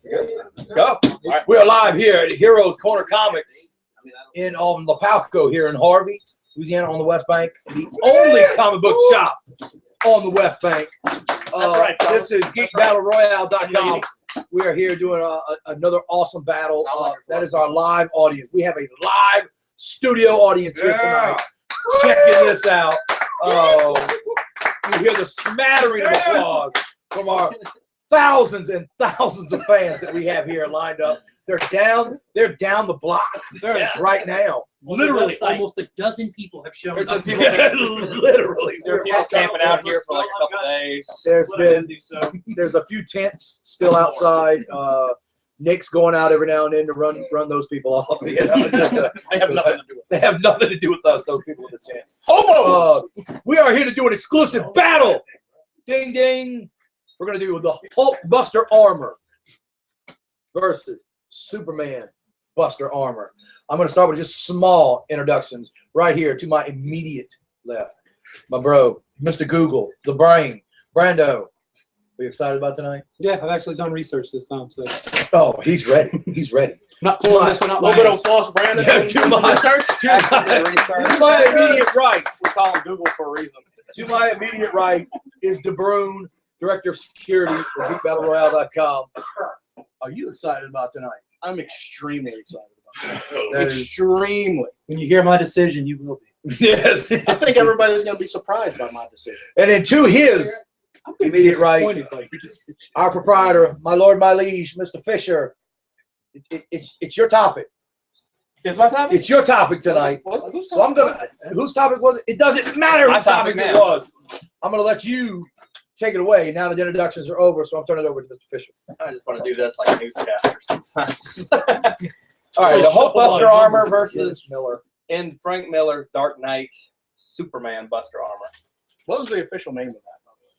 Go. All right. We are live here at Heroes Corner Comics on La Palco here in Harvey, Louisiana, on the West Bank. The only comic book shop on the West Bank. That's right. This is GeekBattleRoyale.com. We are here doing another awesome battle. That is our live audience. We have a live studio audience here tonight. Checking this out. You hear the smattering of applause from our thousands and thousands of fans that we have here lined up. They're down the block right now. Literally, almost a dozen people have shown up. Literally. They're camping out here for like a couple days. There's a few tents still outside. Nick's going out every now and then to run those people off. You know? They have nothing to do with us, those people in the tents. We are here to do an exclusive battle. Ding, ding. We're going to do the Hulk Buster Armor versus Superman Buster Armor. I'm going to start with just small introductions right here to my immediate left. My bro, Mr. Google, the brain, Brando. Are you excited about tonight? Yeah, I've actually done research this time. So. Oh, he's ready. He's ready. Not pulling this one out. A little bit of false Brandon. To my immediate right. We call him Google for a reason. To my immediate right is DeBrune, Director of Security for GeekBattleRoyale.com. Are you excited about tonight? I'm extremely excited about that. Extremely. When you hear my decision, you will be. Yes. I think everybody's going to be surprised by my decision. And then to his immediate right, our proprietor, my lord, my liege, Mr. Fisher. It's your topic. It's my topic? It's your topic tonight. So I'm going to, whose topic was it? It doesn't matter whose topic it was. I'm going to let you take it away now that the introductions are over, so I'm turning it over to Mr. Fisher. I just want to do this like a newscaster sometimes. All right, the Hulk Buster Armor versus Miller. in Frank Miller's Dark Knight Superman Buster Armor. What was the official name of that?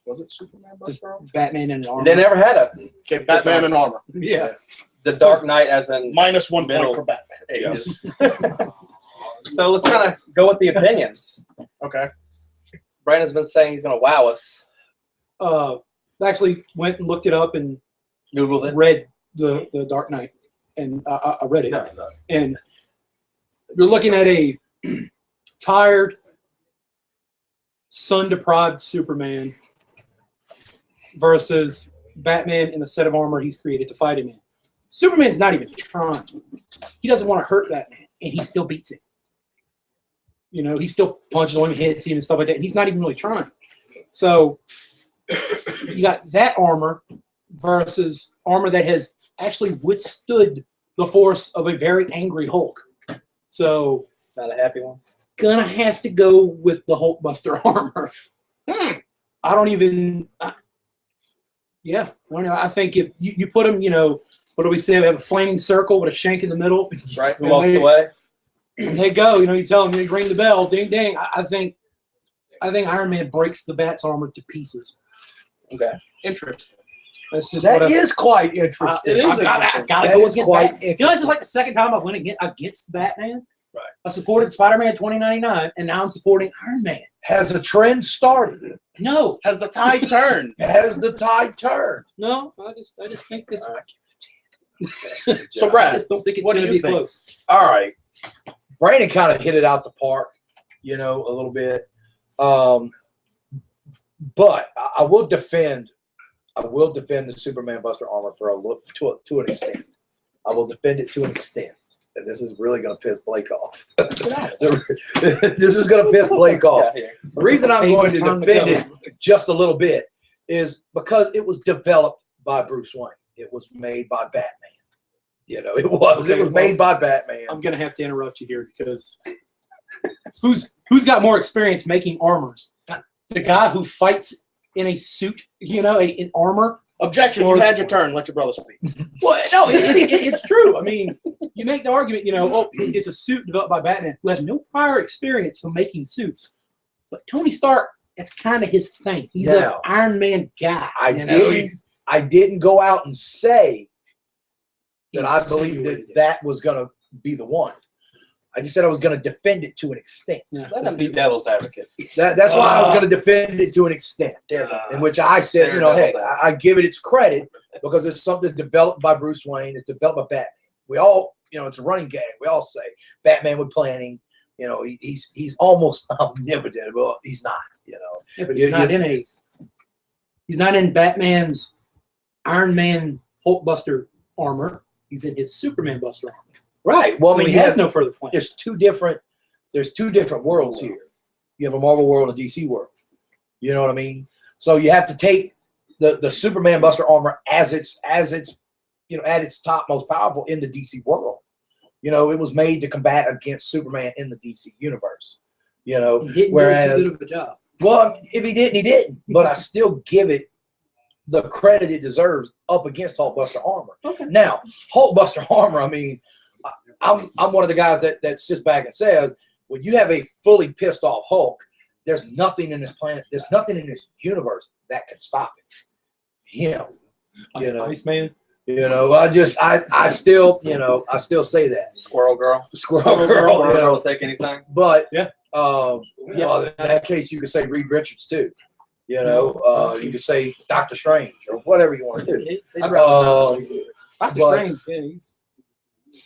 Was it Superman Buster Armor? Batman in armor. They never had a Okay, Batman in armor. Yeah. the Dark Knight as in -1 point Middle. for Batman. ages. So let's kind of go with the opinions. Okay. Brandon's been saying he's going to wow us. Actually went and looked it up and Googled it. read the Dark Knight, and I read it. And you're looking at a tired, sun-deprived Superman versus Batman in the set of armor he's created to fight him in. Superman's not even trying. He doesn't want to hurt Batman, and he still beats him. You know, he still punches him, hits him, and stuff like that, and he's not even really trying. So you got that armor versus armor that has actually withstood the force of a very angry Hulk. So Not a happy one. gonna have to go with the Hulk Buster armor. I don't even. Yeah, I don't know. I think if you put them, you know, what do we say? We have a flaming circle with a shank in the middle. Right, who walks away? And they go. You know, you tell them, you ring the bell, ding ding. I think Iron Man breaks the Bat's armor to pieces. Okay. Interesting. That's just That is quite interesting. It is I gotta That go is against quite Batman. You know, this is like the second time I went against Batman. Right. I supported Spider-Man 2099, and now I'm supporting Iron Man. Has a trend started? No, Has the tide turned? Has the tide turned? no, I just think this. So, I Brad, just don't think it's what do going to you be think? close. All right. Brandon kind of hit it out the park, you know, a little bit. But I will defend the Superman Buster Armor for to an extent. I will defend it to an extent. And this is really going to piss Blake off. This is going to piss Blake off. The reason I'm going to defend it just a little bit is because it was developed by Bruce Wayne. It was made by Batman. You know, it was made by Batman. I'm going to have to interrupt you here because who's got more experience making armors? The guy who fights in a suit, you know, in armor. Objection. You had your turn. Let your brother speak. Well, no, it's true. I mean, you make the argument, you know, it's a suit developed by Batman who has no prior experience of making suits. But Tony Stark, that's kind of his thing. He's an Iron Man guy. I didn't go out and say that I believe that was going to be the one. I just said I was going to defend it to an extent. Let him be devil's advocate. That's why I was going to defend it to an extent. In which I said, you know, hey, I give it its credit because it's something developed by Bruce Wayne. It's developed by Batman. We all, you know, it's a running gag. We all say Batman with planning. You know, he's almost omnipotent, but he's not. You know, Yeah, but he's not in Batman's Iron Man Hulkbuster armor. He's in his Superman Buster armor. Right. Well, So I mean, he has no further plan. there's two different worlds here. You have a Marvel world and a DC world. You know what I mean? So you have to take the Superman Buster armor as it's you know, at its top most powerful in the DC world. You know, it was made to combat against Superman in the DC universe. You know, He didn't whereas do too good of a job. well, if he didn't, he didn't. But I still give it the credit it deserves up against Hulkbuster armor. Okay. Now, Hulkbuster armor, I mean, I'm one of the guys that sits back and says, when you have a fully pissed off Hulk, there's nothing in this planet, there's nothing in this universe that can stop it. Him, you know. Iceman. You know, I still, you know, I still say that. Squirrel Girl. Squirrel Girl, Squirrel you know. Girl will take anything. But Yeah. well, in that case, you could say Reed Richards too. You know, you could say Doctor Strange or whatever you want to do. Doctor but- Strange, yeah, he's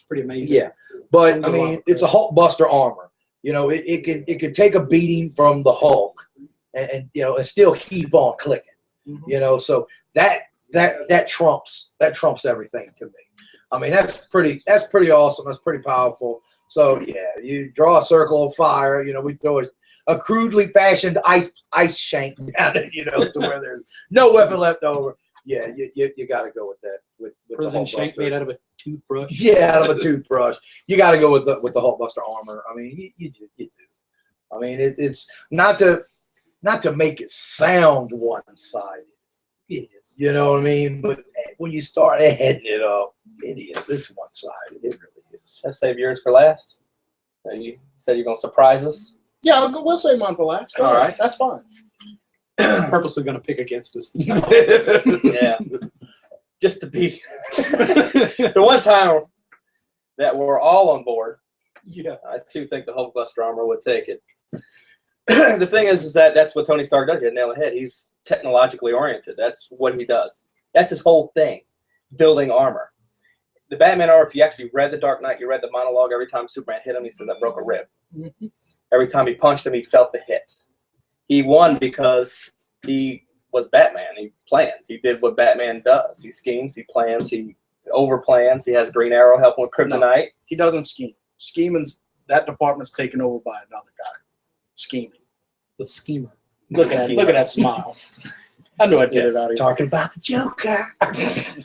pretty amazing. Yeah, but I mean, it's a Hulkbuster armor. You know, it can take a beating from the Hulk, and you know, and still keep on clicking. Mm-hmm. You know, so that trumps everything to me. I mean, that's pretty awesome. That's pretty powerful. So yeah, you draw a circle of fire. You know, we throw a crudely fashioned ice shank down it. You know, to where there's no weapon left over. Yeah, you got to go with that. With Prison the shank Hulkbuster. made out of a toothbrush. Yeah, out of a toothbrush. You got to go with the Hulkbuster armor. I mean, you do. I mean, it's not to make it sound one-sided. It is. You know what I mean? But when you start heading it up, it is. It's one-sided. It really is. Let's save yours for last. So you said you're gonna surprise us. Yeah, we'll say mine for last. Go All ahead. right. That's fine. Purposely going to pick against us. Yeah. Just to be the one time that we're all on board. Yeah. I too think the Hulkbuster armor would take it. The thing is that that's what Tony Stark does. You nail the head. He's technologically oriented. That's what he does. That's his whole thing, building armor. The Batman armor, if you actually read The Dark Knight, you read the monologue, every time Superman hit him, he says, I broke a rib. Mm-hmm. Every time he punched him, he felt the hit. He won because he was Batman. He planned. He did what Batman does. He schemes, he plans, he overplans. He has Green Arrow helping with Kryptonite. He doesn't scheme. Scheming's that department's taken over by another guy. Scheming. The schemer. Look at that smile. I knew I'd get it out of you. Talking about the Joker.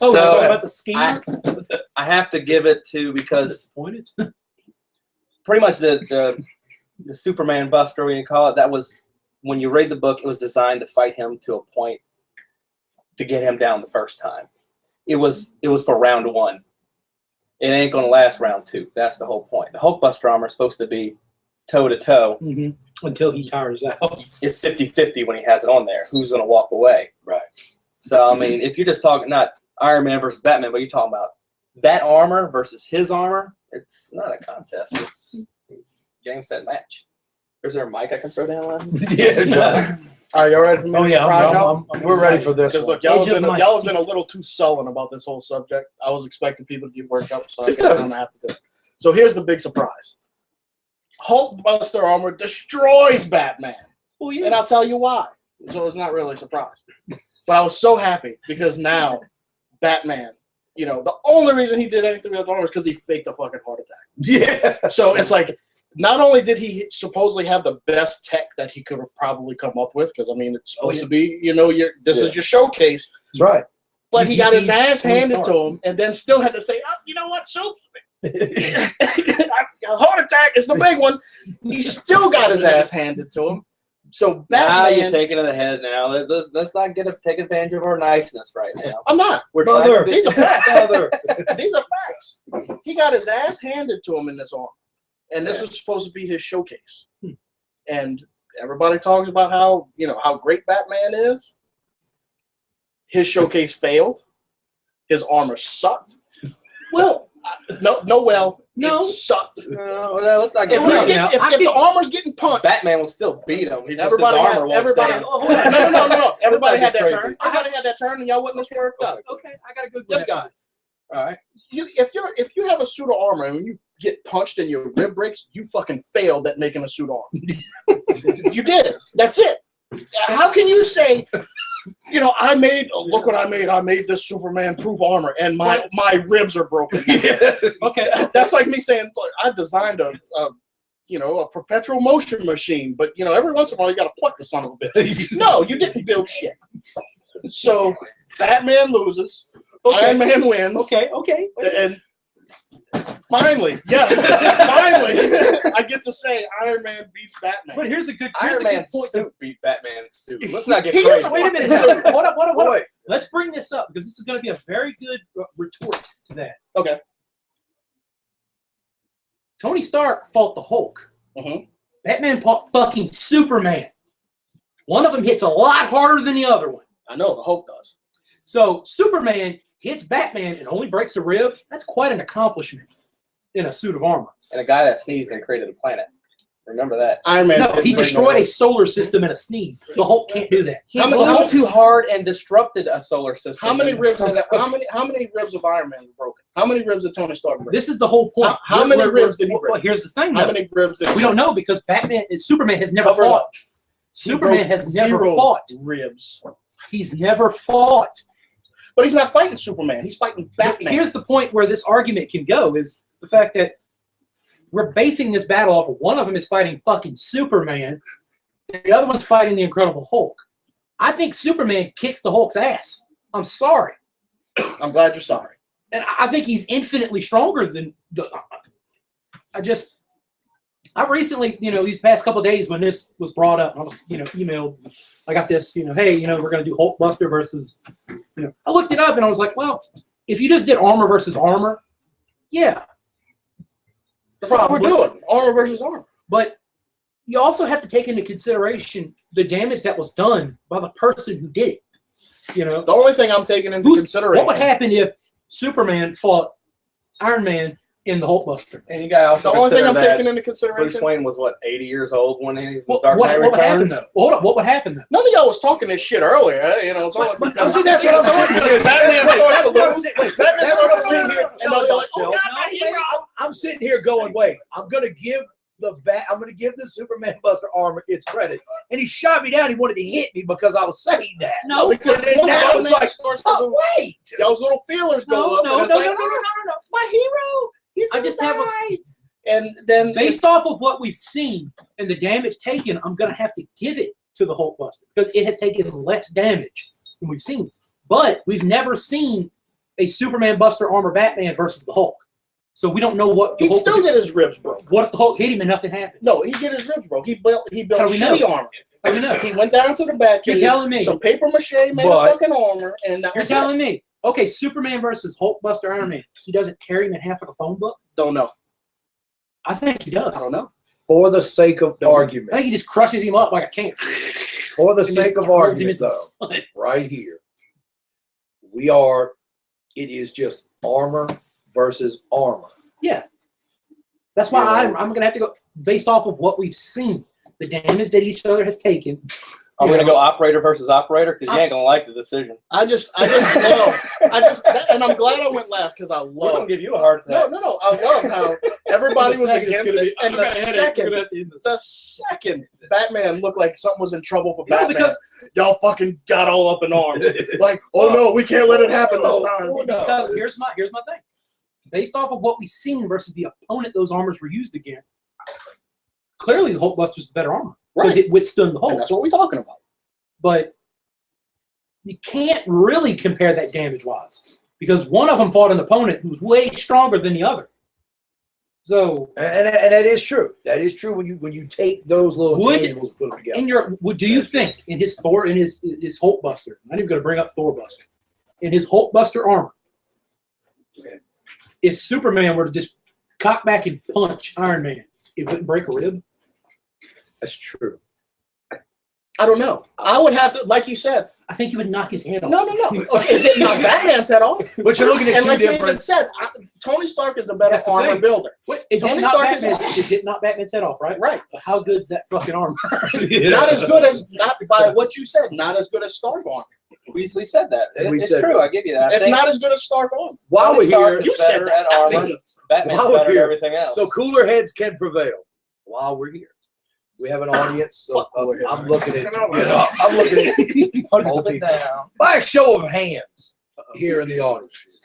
Oh, So, we're talking about the schemer? I have to give it to because Disappointed? pretty much the Superman Buster, we can call it, that was, when you read the book, it was designed to fight him to a point to get him down the first time. It was for round one. It ain't going to last round two. That's the whole point. The Hulkbuster armor is supposed to be toe-to-toe. Mm-hmm. Until he tires out. It's 50-50 when he has it on there. Who's going to walk away? Right. So, I mean, if you're just talking, not Iron Man versus Batman, but you're talking about that armor versus his armor, it's not a contest. It's game, set, match. Is there a mic I can throw down? Yeah. All right, you all ready for me to surprise y'all? We're ready for this Because one. look, y'all Edge have of been my y'all have seat. been a little too sullen about this whole subject. I was expecting people to get worked up, so I guess I'm gonna have to do it. So here's the big surprise: Hulkbuster armor destroys Batman, Well, and I'll tell you why. So it's not really a surprise, but I was so happy because now Batman, you know, the only reason he did anything with the armor is because he faked a fucking heart attack. Yeah. So it's like, not only did he supposedly have the best tech that he could have probably come up with, because I mean, it's supposed to be, you know, this is your showcase, That's right. but he got his DC's ass Tony handed to Stark. him, and then still had to say, oh, you know what, Superman. A heart attack is the big one. He still got his ass handed to him. So Now you're Batman, taking it ahead now. Let's not take advantage of our niceness right now. I'm not. We're Brother. trying to These are facts. Brother. These are facts. He got his ass handed to him in this armor, and this was supposed to be his showcase. And everybody talks about how, you know, how great Batman is. His showcase failed. His armor sucked. Well, No. No. It sucked. No, let's not If, get he's started. getting, if the armor's getting punched, Batman will still beat him. He's just his everybody armor had, won't everybody, stand. no. Everybody not had get that crazy. turn. Everybody had that turn, and y'all wasn't as worked up. Okay, I got a good This guy. All right. If you have a suit of armor and when you get punched and your rib breaks, you fucking failed at making a suit of armor. You did. That's it. How can you say, look what I made. I made this Superman-proof armor, and my ribs are broken. Okay. That's like me saying, look, I designed a perpetual motion machine, but every once in a while you got to pluck the son of a bitch. No, you didn't build shit. So Batman loses. Okay. Iron Man wins. Okay. And finally, I get to say Iron Man beats Batman. But here's a good Iron Man's point. suit beat Batman's suit. Let's not get He crazy. is Wait a minute. Hold up. Boy, Let's bring this up because this is going to be a very good retort to that. Okay. Tony Stark fought the Hulk. Mhm. Batman fought fucking Superman. One of them hits a lot harder than the other one. I know the Hulk does. So Superman hits Batman and only breaks a rib. That's quite an accomplishment in a suit of armor. And a guy that sneezed and created a planet. Remember that. Iron Man. No, he didn't destroyed bring a solar system in a sneeze. The Hulk can't do that. He How many- moved too hard and disrupted a solar system. How many ribs? How many ribs of Iron Man were broken? How many ribs did Tony Stark break? This is the whole point. How many ribs did he break? Well, here's the thing. How though. many ribs did We don't know because Superman has never Cover it fought. up. Superman has never Zero fought. ribs. He's never fought. But he's not fighting Superman. He's fighting Batman. Here's the point where this argument can go is the fact that we're basing this battle off of one of them is fighting fucking Superman, and the other one's fighting the Incredible Hulk. I think Superman kicks the Hulk's ass. I'm sorry. I'm glad you're sorry. And I think he's infinitely stronger than I've recently, these past couple of days when this was brought up, I was, emailed, I got this, hey, we're going to do Hulkbuster versus, I looked it up and I was like, well, if you just did armor versus armor, yeah. That's what we're doing. Armor versus armor. But you also have to take into consideration the damage that was done by the person who did it. The only thing I'm taking into consideration. What would happen if Superman fought Iron Man in the Hulkbuster? And you got also The only thing I'm consider that taking into consideration. Bruce Wayne was 80 years old when he was in What Dark Knight would happen Returns. though? Hold up, what would happen though? None of y'all was talking this shit earlier. It's all like, But- see, that's what I'm saying. Batman starts to lose. Batman That's starts what to I'm lose. sitting here And telling they're you, like, oh, God, my hero. I'm sitting here going, wait, I'm gonna give the Superman Buster armor its credit. And he shot me down. He wanted to hit me because I was saying that. No, because And then now it's like, starts to oh, lose. wait. Y'all's little feelers go up. no, and it's like, My hero. He's I gonna just have a die. And then based off of what we've seen and the damage taken, I'm gonna have to give it to the Hulkbuster because it has taken less damage than we've seen. But we've never seen a Superman Buster armor Batman versus the Hulk, so we don't know what the he'd Hulk still would do. get his ribs broke. What if the Hulk hit him and nothing happened? No, he get his ribs broke. He built How do we shitty know? armor. How do we know? He went down to the back. You're telling me. Some paper mache made But- a fucking armor, and that You're was it. telling me. Okay, Superman versus Hulkbuster Iron Man. He doesn't tear him in half like a phone book. Don't know. I think he does. I don't know. For the sake of I think argument, he just crushes him up like a can. for the And sake just of turns him argument, into though, the sun. right here, it is just armor versus armor. Yeah. That's why I'm going to have to go based off of what we've seen, the damage that each other has taken. Are we going to go operator versus operator? Because you ain't going to like the decision. I just love. And I'm glad I went last because I We're going love. to give you a heart attack. No. I love how everybody was Second, it's against gonna it, be- and I've got a headache. the second Batman looked like something was in trouble for No, Batman. because- y'all fucking got all up in arms. Like, oh no, we can't let it happen this time. Because here's my thing. Based off of what we've seen versus the opponent those armors were used against, clearly the Hulkbuster's better armor because Right. it withstood the Hulk. And that's what we're talking about. But you can't really compare that damage-wise because one of them fought an opponent who was way stronger than the other. So, And that is true. That is true when you take those little Would- tangibles and put them together. do you think in his Hulkbuster? I'm not even going to bring up Thorbuster. In his Hulkbuster armor, if Superman were to just cock back and punch Iron Man, it wouldn't break a rib. That's true. I don't know. I would have to, like you said. I think he would knock his head off. No. Okay, it didn't knock Batman's head off. But you're looking at And two like you different. even said, Tony Stark is a better That's the armor thing. builder. It Tony did not Stark is Batman. It did not Batman's head off, right? Right. But how good's that fucking armor? Not as good as, not by what you said, not as good as Stark armor. We said that. We It's said true. that. I give you that. I It's think not as good as Stark armor. While Tony we're Stark here, is You said better that. at I armor. mean, Batman's While we're better at here. everything else. so cooler heads can prevail. While we're here, we have an audience. So Fuck cooler heads. I'm looking at I'm looking at hundreds of Hold it people. down. By a show of hands here in the audience.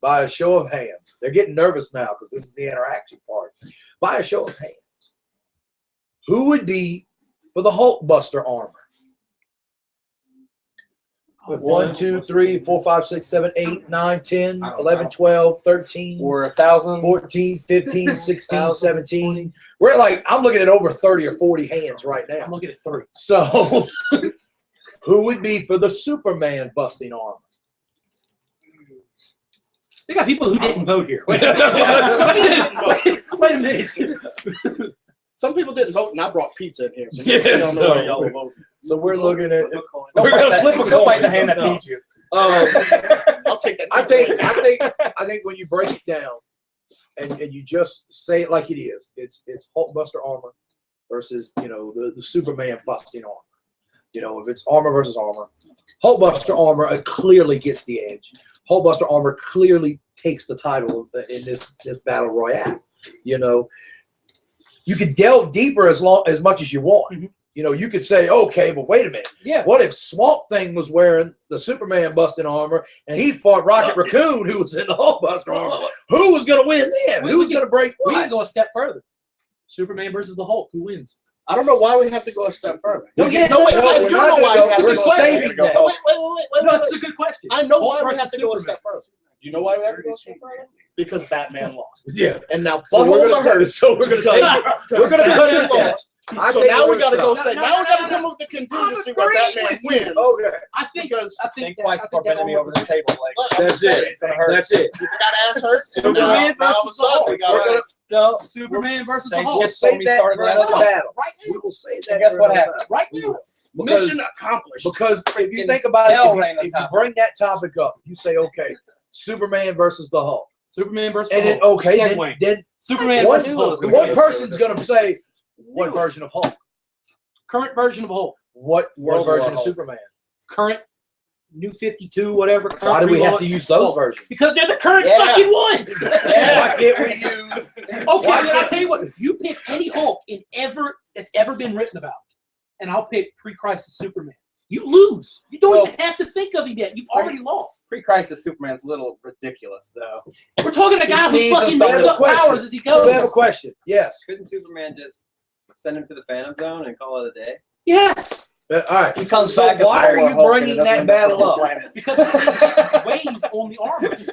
By a show of hands. They're getting nervous now because this is the interaction part. By a show of hands. Who would be for the Hulkbuster armor? 1, 2, 3, 4, 5, 6, 7, 8, 9, 10, 11, 12, 13, We're 1,000. 14, 15, 16, 17. We're at like, I'm looking at over 30 or 40 hands right now. I'm looking at 3. So, who would be for the Superman busting armor? They got people who didn't vote here. Wait a minute. Some people didn't vote, and I brought pizza in here. So Yeah, we don't know so- where y'all voted. So we're looking at. Don't We're bite gonna that- flip a don't bite the coin. hand that No. feeds you. I'll take that. I think when you break it down and you just say it like it is, it's Hulkbuster armor versus the Superman busting armor. If it's armor versus armor, Hulkbuster armor clearly gets the edge. Hulkbuster armor clearly takes the title in this battle royale. You could delve deeper as much as you want. Mhm. You could say, okay, but wait a minute. Yeah. What if Swamp Thing was wearing the Superman busting armor and he fought Rocket Raccoon, who was in the Hulkbuster armor? Who was going to win then? Who was going to break We what? can go a step further. Superman versus the Hulk. Who wins? I don't know why we have to go a step further. No, yeah, no, wait, no, I we're do not know gonna why go- we have to we're go a step saving further. that. Wait, No, this is a good question. I know Hulk why we versus have to go a Superman. step further. You know why we have to go a step further? Because Batman lost. Yeah. And now So we're buttholes are going hurt. to so we're going to take We're gonna cut Batman it down. lost. I So think now we're we got to gonna go stop. say, now we got to come up with the contingency where Batman wins. Okay. I think Because Think twice before bending me over the table. Like, That's it. it's gonna hurt. That's it. We got ass hurt. Superman Now all of a versus sudden Hulk. we got We're gonna, us. no, Superman versus the Same Hulk. we'll shit. save that started for last another time. battle. Right We now. will save So that guess for what another happened? Right battle. now. Because, Mission accomplished. because if you think about Hell it, rang if you on top. bring that topic up, you say, okay, Superman versus the Hulk. Superman versus And the then, Hulk. okay, Segue. then Superman one, versus Hulk. one person's going to say, what version of Hulk? Current version of Hulk. What World version War of Hulk. Superman? Current New 52, whatever. Current Why do we have relaunch to use those Hulk. versions? Because they're the current Yeah. fucking ones. Why can't we use? Okay, Why then I'll can't- tell you what. You pick any Hulk that's ever been written about, and I'll pick pre-crisis Superman. You lose. You don't even have to think of him yet. You've already lost. Pre-crisis Superman's a little ridiculous, though. We're talking a guy who sneezes fucking and makes stuff. up powers as he We have a goes. question. Yes. Couldn't Superman just send him to the Phantom Zone and call it a day? Yes, All right. He comes So back as why are World you War Hulk and bringing it doesn't that end up battle on up? the planet. because it weighs on the armors.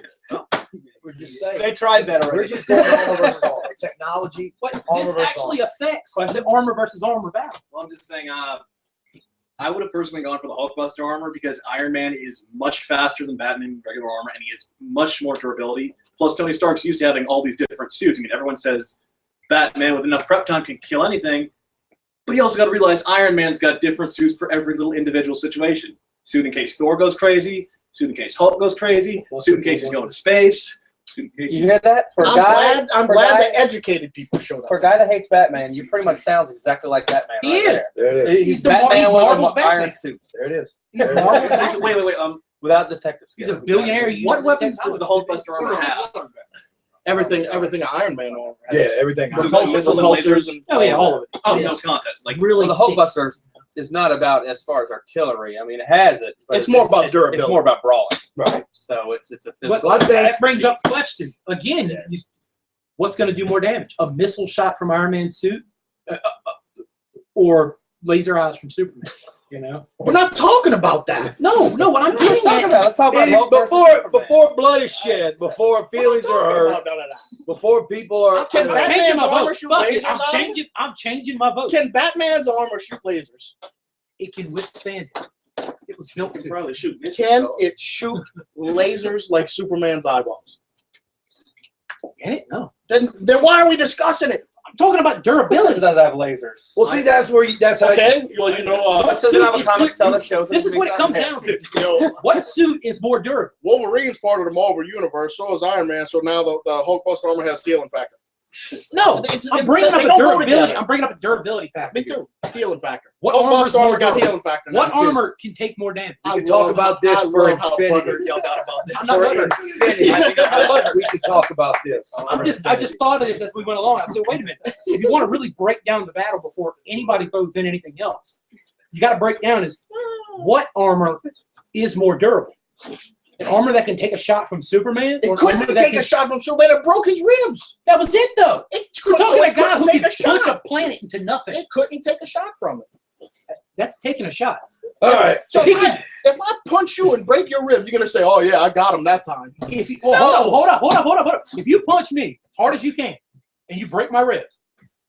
We're just saying. They tried that We're already. just going armor versus armor. Technology. But Armor this versus actually affects the armor versus armor battle. Well, I'm just saying, I would have personally gone for the Hulkbuster armor because Iron Man is much faster than Batman in regular armor, and he has much more durability. Plus, Tony Stark's used to having all these different suits. I mean, everyone says Batman with enough prep time can kill anything, but you also got to realize Iron Man's got different suits for every little individual situation. Suit in case Thor goes crazy, suit in case Hulk goes crazy, suit in case he's going to space, suit in case You hear that? For a I'm guy, glad that educated people showed for a up. guy that hates Batman, you pretty much sounds exactly like Batman. He right is. There it there. is. He's the Batman with Marvel's an Batman. iron suit There it is. He's There it is. Marvel's Batman. Wait. without detective He's skills. a billionaire. He What uses weapons technology. does the Hulkbuster armor have? Everything Iron Man on. Yeah, everything. So Repulsors, missiles and repulsors, lasers. and Oh yeah, all of it. Oh, It no is contest. Like, really Well, the thick. Hulkbuster is not about as far as artillery. I mean, it has it. But It's more about durability. It's more about brawling. Right. So it's a But physical. I think- that brings up the question again. What's going to do more damage? A missile shot from Iron Man's suit, or laser eyes from Superman? You know? We're not talking about that. No. What I'm Let's talk getting about. at. Let's talk about It is Hulk versus before Superman. blood is shed, before feelings are hurt, before people are. Can I'm Batman's changing my armor vote. shoot Fuck it. lasers out of it? I'm changing my vote. Can Batman's armor shoot lasers? It can withstand it. It was built you to. probably shoot. Can it shoot lasers like Superman's eyeballs? Can it? No. Then why are we discussing it? I'm talking about Billy durability. doesn't have lasers. Well, see, that's where that's how. Okay, well, you know, What Doesn't suit have a is comic good- cell that shows This is what it comes down to. you know, What suit is more durable? Wolverine's part of the Marvel universe. So is Iron Man. So now the Hulkbuster armor has healing factor. No, I'm bringing up they a don't go durability. together. I'm bringing up a durability factor. Me too. Healing factor. What armor's Hulkbuster armor more got durable? healing factor. What now. armor can take more damage? We I can talk love about how- this I for love how infinity. butthurt y'all got about this. I'm not For butthurt. infinity. I'm not butthurt. We can talk about this. I just thought of this as we went along. I said, wait a minute. If you want to really break down the battle before anybody throws in anything else, you got to break down is what armor is more durable? An armor that can take a shot from Superman? It Or an couldn't armor that take can... a shot from Superman. It broke his ribs. That was it, though. We're talking about a guy who take can a punch shot. a planet into nothing. It couldn't take a shot from it. That's taking a shot. All right. So If he if I punch you and break your rib, you're gonna say, "Oh yeah, I got him that time." If you, hold up. If you punch me as hard as you can and you break my ribs,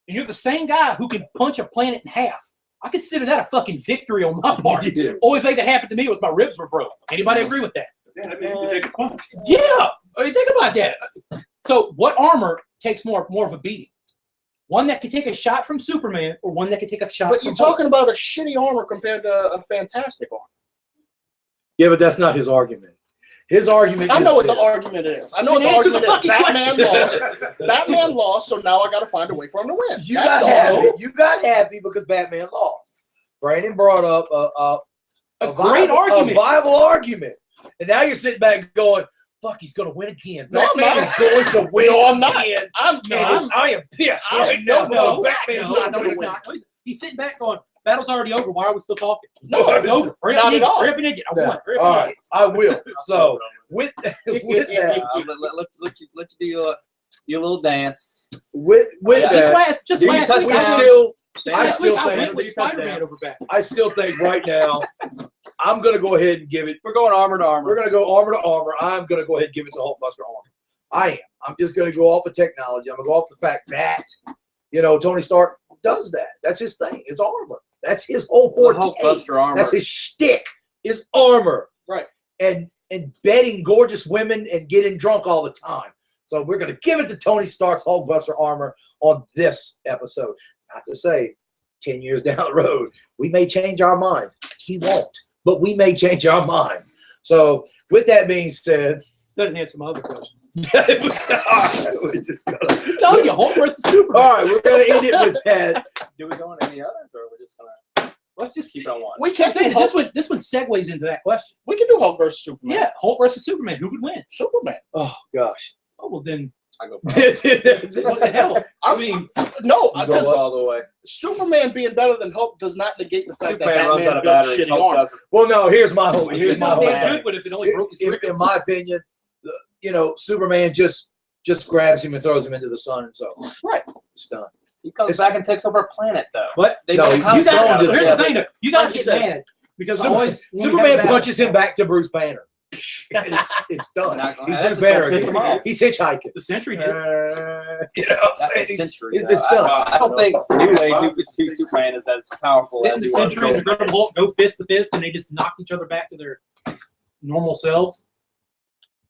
and you're the same guy who can punch a planet in half, I consider that a fucking victory on my part. Yeah. Only thing that happened to me was my ribs were broke. Anybody agree with that? Yeah, I mean, you can take a punch. Yeah. I mean, think about that. So what armor takes more of a beating? One that can take a shot from Superman or one that can take a shot But from you're Hulk? talking about a shitty armor compared to a fantastic armor. Yeah, but that's not his argument. His argument. I is know what this. the argument is. I know Then what the answer the argument is. fucking Batman question. lost. Batman lost, so now I got to find a way for him to win. You That's got the happy. argument. You got happy because Batman lost. Brandon brought up A great viable, argument. a viable argument, and now you're sitting back going, "Fuck, he's going to win again. No, I'm Batman not. is going to win No, I'm not. again." I I am pissed. I right now. know Batman's No, not no, going he's to win. not. He's sitting back going, battle's already over. Why are we still talking? No, It's over. Hurry up not and at all. hurry up and get it. I No. won. Hurry up All and right, I will. So with that, Let you do your little dance. with get it. that, Just Do you last touch week, we down? still. I last still week I went think. with Spider-Man over Batman. I still think right now, I'm going to go ahead and give it. We're going armor to armor. We're going to go armor to armor. I'm going to go ahead and give it to Hulkbuster armor. I am. I'm just going to go off of technology. I'm going to go off the fact that, Tony Stark does that. That's his thing. It's armor. That's his whole The forte. Hulkbuster armor. That's his shtick. His armor. Right. And betting gorgeous women and getting drunk all the time. So we're going to give it to Tony Stark's Hulkbuster armor on this episode. Not to say 10 years down the road, we may change our minds. He won't, but we may change our minds. So with that being said, Doesn't answer my other question. we're just gonna, I'm telling you, Hulk versus Superman. all right, we're going to end it with that. Do we go on any others, or we're just gonna Let's just keep on one? We I'm can't saying do is Hulk. this one segues into that question. We can do Hulk versus Superman. Yeah, Hulk versus Superman. Who would win? Superman. Oh, gosh. Oh well, then I go. what the hell? I mean, No, You go because up. all the way. Superman being better than Hulk does not negate the fact Superman that runs out Batman of built batteries. shitty Hulk armor. doesn't. Well, no, here's my whole it's my not whole damn good, but if it only broke his in ribs. my opinion, Superman just grabs him and throws him into the sun, and so Right. it's done. He comes It's- back and takes over a planet, though. But They No, both he's come thrown guys, to the here's sun. the thing, though. You guys Like you get said, mad because Superman- always when we have a Superman battle- punches him back to Bruce Banner. It's done. Not He's gonna- Bruce that's Banner just gonna again. piss He's hitchhiking. The Sentry did. You know what That's I'm a saying? century. It's though. done. I don't think New Age New 2 Superman is as powerful Didn't as the he was. Sentry and the Incredible Hulk go fist to fist and they just knocked each other back to their normal selves?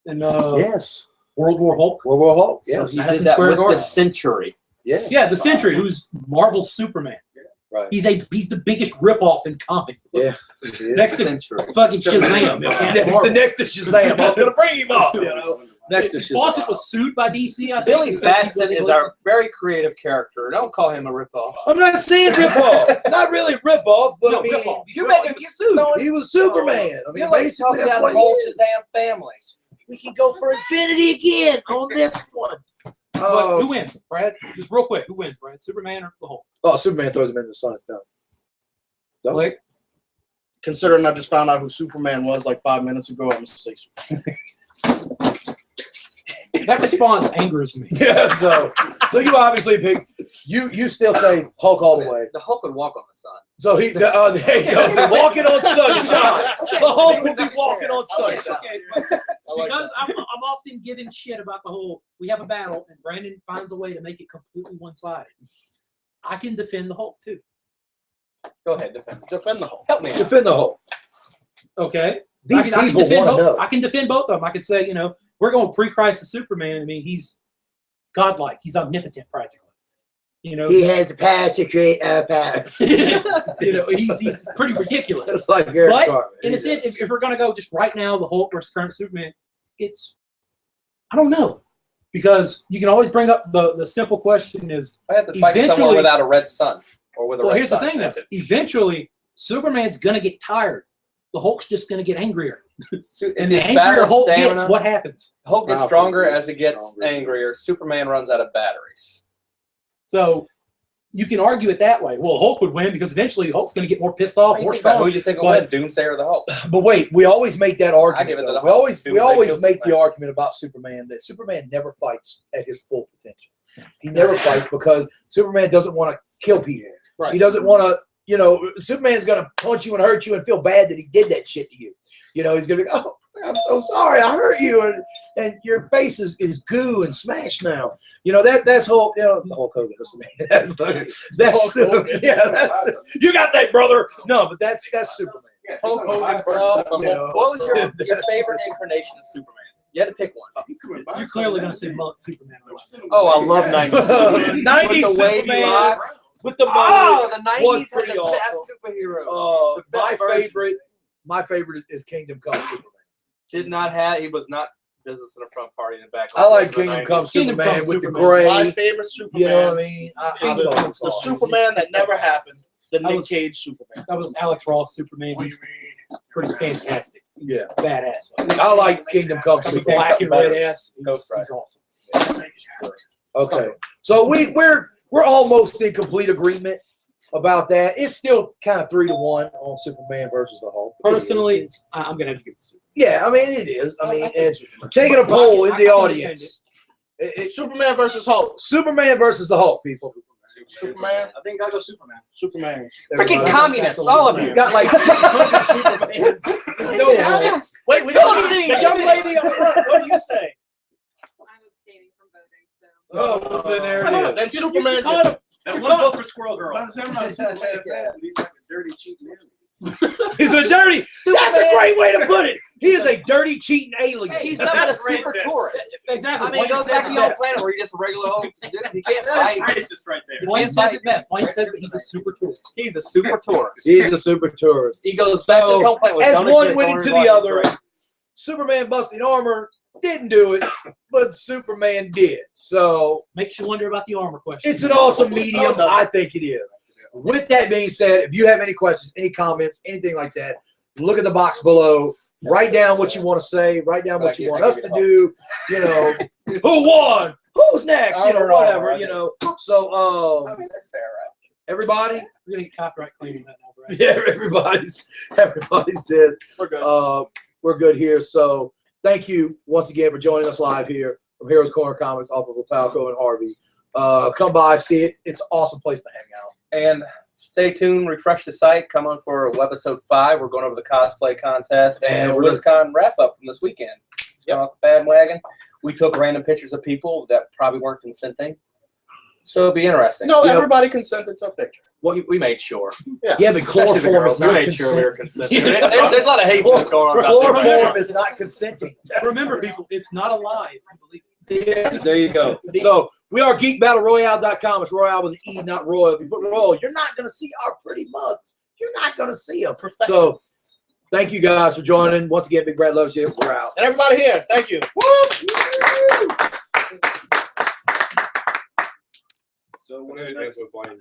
And Yes. World War Hulk. World War Hulk. So Yes. he Madison did that Square with the Garden. Century. Yeah. Yeah, the Sentry, who's Marvel's Superman. Right. He's the biggest ripoff in comic books. Yes. Next to Century. fucking Shazam. The next to Shazam. I was gonna bring him up. Next to Fawcett Shazam. was sued by DC. I think, Billy because he Batson was is our very creative character. Don't call him a ripoff. I'm not saying ripoff. Not really ripoff, but I mean, ripoff. You make him sued. he was Superman. I mean, You're like basically talking that's down what the he whole is. Shazam family. We can go for infinity again on this one. But who wins, Brad? Just real quick, who wins, Brad? Superman or the Hulk? Oh, Superman throws him in the sun. It's done. Done. Blake? Considering I just found out who Superman was like 5 minutes ago, I'm gonna say Superman. That response angers me. Yeah. So you obviously pick. You still say Hulk all the way. The Hulk would walk on the sun. So there you go. So walking on sunshine. The Hulk will be walking on sunshine. I like Because that. I'm often given shit about the whole, we have a battle and Brandon finds a way to make it completely one-sided. I can defend the Hulk too. Go ahead, defend. Defend the Hulk. Help me out. Defend the Hulk. Okay? These I can people defend want to both. know. I can defend both of them. I could say, we're going pre-Christ to Superman. I mean, he's godlike. He's omnipotent practically. You know, He has the power to create our powers. you know, he's pretty ridiculous. It's like Eric But Cartman. in a sense, if we're gonna go just right now, the Hulk versus current Superman, I don't know, because you can always bring up the simple question is, I had to fight someone Eventually- without a red sun or with a well, red here's sun. the thing, though. That's it. Eventually, Superman's gonna get tired. The Hulk's just gonna get angrier, If and the his angrier battle Hulk stamina- gets, what happens? Hulk gets Powerful, stronger yes, as he gets stronger, yes. angrier. Superman runs out of batteries. So you can argue it that way. Well, Hulk would win because eventually Hulk's gonna get more pissed off, more Who strong. do you think will but- win, Doomsday or the Hulk? But wait, we always make that argument. give it to though. the we Hulk. always Doomsday make kills the argument about Superman that Superman never fights at his full potential. He never fights because Superman doesn't want to kill people. Right. He doesn't want to. You know, Superman's gonna punch you and hurt you and feel bad that he did that shit to you. You know, he's gonna be, oh, I'm so sorry, I hurt you, and your face is goo and smashed now. You know that's Hulk. You know, Hulk Hogan. That's Hulk Hogan. yeah. That's, you got that, brother. No, but that's Superman. Hulk Hogan versus Well, the you Hulk. know, What was your favorite incarnation of Superman? You had to pick one. You're clearly gonna say Mullet Superman. Oh, I love 90s Superman. 90s With the wavy Superman. locks. With the Oh, mullet. the 90s was had pretty the best awesome. superheroes. The My best versions. my favorite is Kingdom Come Superman. Did not have, he was not business in the front party in the back. I like Of the Kingdom 90s. Come Kingdom Superman Come with the Superman. gray. My favorite Superman. You know what I mean? I is thought it the was awesome. Superman that never happened. The That Nick was- Cage Superman. That was Alex Ross Superman. He's pretty fantastic. He's Yeah. badass. I like Kingdom Come The Superman. black and red ass. Ghost He's awesome. Okay, so we're almost in complete agreement about that. It's still kind of 3-1 on Superman versus the Hulk. It Personally, is. I'm gonna have to give it to Superman. Yeah, I mean it is. I mean, think and Superman. taking a poll in I the can audience, it's Superman versus Hulk. Superman versus the Hulk, people. Superman. I think I'll go Superman. Superman. Freaking Everybody. communists, all of you. Got like 600 Supermans. No Hulks. Wait, we got the young lady up front. What do you say? I'm abstaining from voting, so. Oh, well, then there it is. Then Superman. And one vote for Squirrel Girl. By the time I said that, he's like a dirty, cheap man. He's a dirty. That's a great way to put it. He is a dirty, cheating alien. He's not a super racist. tourist. Exactly. I mean, Wayne go says back it to your own best. planet where you're just a regular old dude. He can't That's fight. racist right there. Wayne says it best. Wayne says it. He's a super tourist. He's a super tourist. He's a super tourist. He goes back to his home planet with As donuts one and went his into orange the light. other, Superman busting armor didn't do it, but Superman did. So Makes you wonder about the armor question. it's an awesome medium. I think it is. With that being said, if you have any questions, any comments, anything like that, look at the box below. Write down what you want to say. Write down what you want us to do. You know, who won? Who's next? You know, whatever. You know. So, I mean, that's fair, right? everybody. We're gonna get copyright claiming that now, right? Yeah, everybody's dead. We're good. We're good here. So thank you once again for joining us live here from Heroes Corner Comics off of Lapalco and Harvey. Come by, see it. It's an awesome place to hang out. And stay tuned, refresh the site, come on for Webisode 5. We're going over the cosplay contest and we're BlizzCon wrap-up from this weekend. Off the bandwagon. We took random pictures of people that probably weren't consenting. So it'll be interesting. No, Yeah. everybody consented to a picture. We made sure. Yeah, but Especially the chloroform girls. is We not made sure we were consent. consenting. There's a lot of hate that's going on about this right now. Chloroform is not consenting. Remember, people, it's not a lie. If you believe it. Yes, there you go. So we are geekbattleroyale.com. It's Royale with an E, not Royal. If you put Royal, you're not going to see our pretty mugs. You're not going to see them. So thank you guys for joining. Once again, Big Brad loves you. We're out. And everybody here, thank you. So What is it?